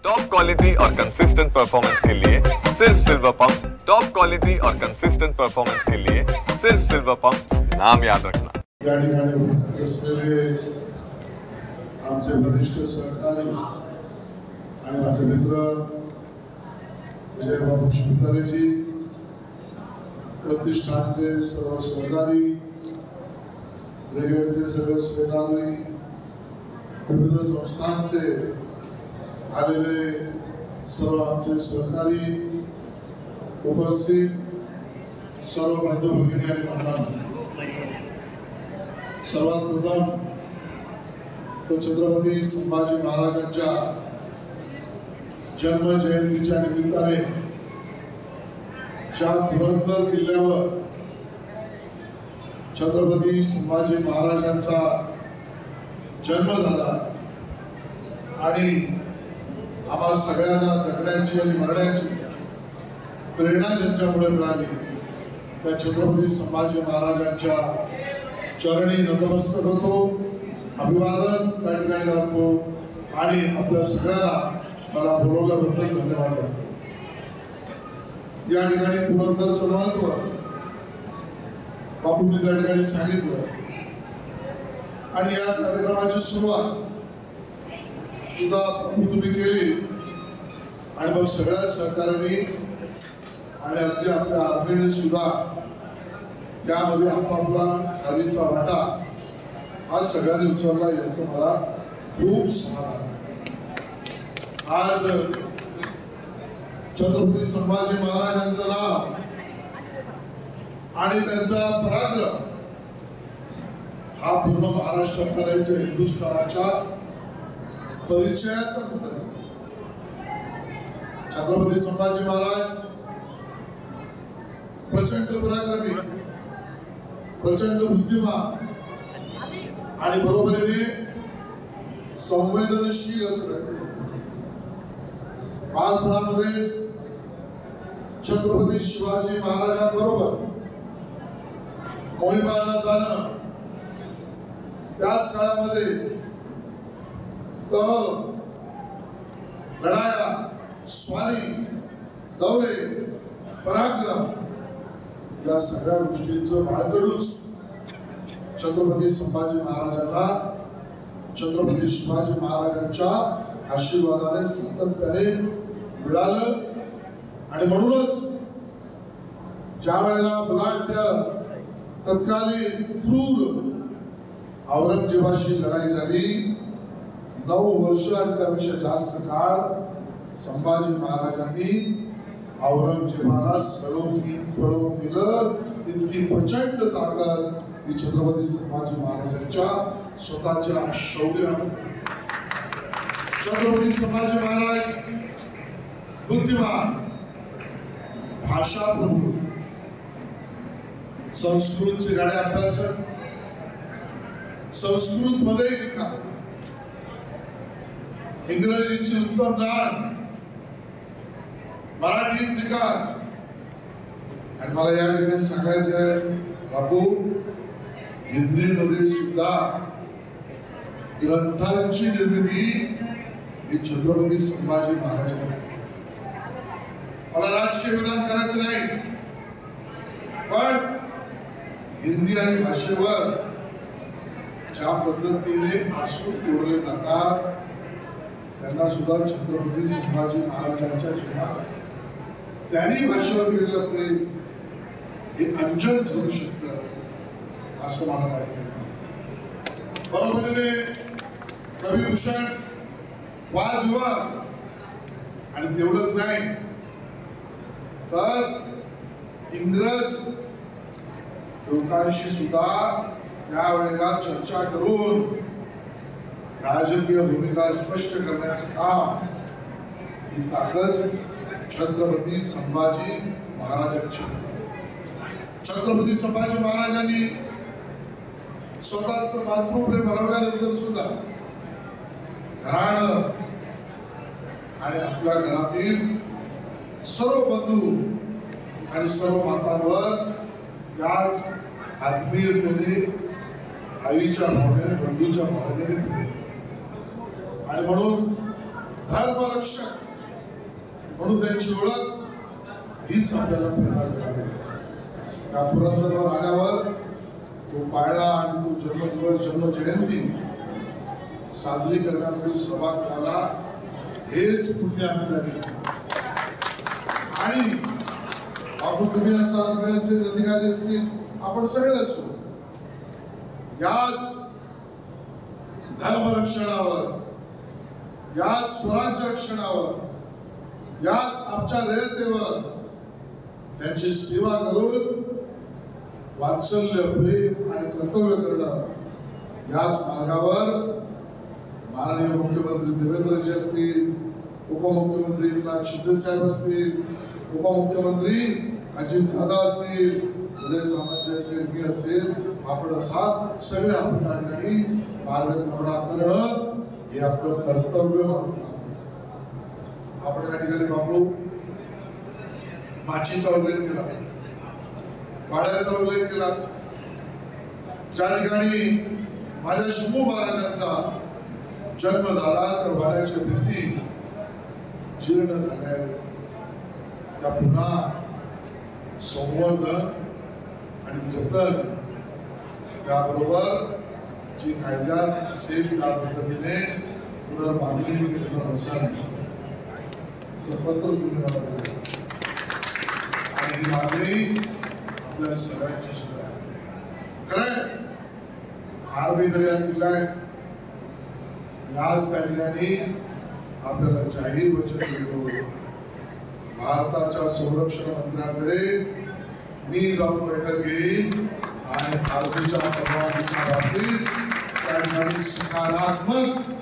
Top quality और consistent performance के लिए सिर्फ सिल्वर पंप्स। टॉप क्वालिटी और कंसिस्टेंट परफॉर्मेंस के लिए सिर्फ सिल्वर पंप्स, नाम याद रखना। या ठिकाणी उपस्थित असलेले आमचे वरिष्ठ सहकारी आणि माझे मित्र विजयबाबू शिवतारेजी, प्रतिष्ठानचे सर्व सहकारी, ब्रिगेडचे सर्व सहकारी, विविध संस्थांचे आलेले सर्व आमचे सहकारी, उपस्थित सर्व बंधू भगिनी आणि मातांनो, सर्वात प्रथम तर छत्रपती संभाजी महाराजांच्या जन्म जयंतीच्या निमित्ताने ज्या पुरंदर किल्ल्यावर छत्रपती संभाजी महाराजांचा जन्म झाला आणि आम्हा सगळ्यांना जगण्याची आणि मरण्याची प्रेरणा ज्यांच्यामुळे मिळाली त्या छत्रपती संभाजी महाराजांच्या चरणी नतमस्तक होतो, अभिवादन त्या ठिकाणी करतो आणि आपल्या सगळ्यांना मला बोलवल्याबद्दल धन्यवाद देतो। या ठिकाणी पुरंदरचं महत्व बापूंनी त्या ठिकाणी सांगितलं आणि या कार्यक्रमाची सुरुवात सुद्धा बापू तुम्ही केली आणि मग सगळ्या सहकार्यांनी आणि अगदी आपल्या आर्मीने सुद्धा यामध्ये आपापला खारीचा वाटा आज सगळ्यांनी उचलला, याचं मला खूप समाधान आहे। आज छत्रपती संभाजी महाराजांचं नाव आणि त्यांचा पराक्रम हा पूर्ण महाराष्ट्राचा नाही, हिंदुस्थानाच्या परिचयाचा मुद्दा आहे। छत्रपती संभाजी महाराज प्रचंड पराक्रमी, प्रचंड बुद्धिमान आणि बरोबरीने संवेदनशील असं बालपणामध्ये छत्रपती शिवाजी महाराजांबरोबर मोहिमांना जाणं, त्याच काळामध्ये तह, लढाया, स्वारी, दौरे, पराक्रम या सगळ्या गोष्टींचं बाळकडूच छत्रपती संभाजी महाराजांना छत्रपती शिवाजी महाराजांच्या आशीर्वादाने सातत्याने मिळालं आणि म्हणूनच ज्या वेळेला बलाढ्य तत्कालीन क्रूर औरंगजेबाशी लढाई झाली, 9 वर्ष आणि त्यापेक्षा जास्त काळ संभाजी महाराजांनी औरंगजेबाला पळो केलं। इतकी प्रचंड ताकद ही छत्रपती संभाजी महाराजांच्या स्वतःच्या शौर्यामध्ये। छत्रपती संभाजी महाराज बुद्धिमान, भाषा प्रभू, संस्कृतचे गाडे अभ्यासक, संस्कृत मध्ये लिखा, इंग्रजीची उत्तम ज्ञान, मराठीत लिखाण आणि मला या ठिकाणी सांगायचं आहे बापू, हिंदीमध्ये सुद्धा ग्रंथांची निर्मिती ही छत्रपती संभाजी महाराजांनी केली। मला राजकीय विधान करायचं नाही, पण हिंदी आणि भाषेवर ज्या पद्धतीने आसूड तोडले जातात त्यांना सुद्धा छत्रपती संभाजी महाराजांच्या जीवनात त्यांनी भाषेवर केलेलं प्रेम हे अंजन ठरू शकतं असं मला त्या ठिकाणी वाटतं। बरोबरीने कविभूषण, वादविवाद आणि तेवढंच नाही तर इंग्रज लोकांशी सुद्धा त्यावेळेला चर्चा करून राजकीय भूमिका स्पष्ट करण्याचं काम, ही ताकद छत्रपती संभाजी महाराजांची होती। छत्रपती संभाजी महाराजांनी स्वतःचं मातृप्रेम हरवल्यानंतर सुद्धा घराणं आणि आपल्या घरातील सर्व बंधू आणि सर्व मातांवर त्याच आत्मीयतेने, आईच्या भावनेने, बंधूच्या भावनेने प्रेम केलं आणि म्हणून धर्मरक्षक म्हणून त्यांची ओळख हीच आपल्याला प्रेरणा देणार आहे। या पुरंदरवर आल्यावर तो पाळणा आणि तो जन्मदिवस जन्म जयंती साजरी करण्यामध्ये सहभाग मिळाला, हेच पुण्य आम्ही त्या ठिकाणी। आणि बापू तुम्ही असाल, मी असेल, अधिकारी असतील, आपण सगळे असू, याच धर्मरक्षणावर, याच स्वराज्य रक्षणावर, याच आमच्या रयतेवर त्यांची सेवा करून वात्सल्य, प्रेम आणि कर्तव्य करणं, याच मार्गावर माननीय मुख्यमंत्री देवेंद्रजी असतील, उपमुख्यमंत्री एकनाथ शिंदे साहेब असतील, उपमुख्यमंत्री अजित दादा असतील, उदय सामंत असेल, मी असेल, आपण असाल, सगळे आपण त्या ठिकाणी मार्गक्रमणा करणं हे आपलं कर्तव्य म्हणून आपण या ठिकाणी बापू माचीचा उल्लेख केला, वाड्याचा उल्लेख केला, ज्या ठिकाणी माझ्या शंभू महाराजांचा जन्म झाला त्या वाड्याच्या भिंती जीर्ण झाल्या आहेत, त्या पुन्हा संवर्धन आणि जतन, त्याबरोबर जी कायद्यात असेल त्या पद्धतीने पुनर्बांधणी, पुनर्वसन पत्र तुम्ही मला दिलं आणि ही मागणी आपल्या सगळ्यांची सुद्धा आहे। खरंय आर्मीकडे किल्ला आहे, आज त्या ठिकाणी आपल्याला जाहीर वचन देतो, भारताच्या संरक्षण मंत्र्यांकडे मी जाऊन बैठक घेईन आणि आर्मीच्या परवानगीच्या बाबतीत त्या ठिकाणी सकारात्मक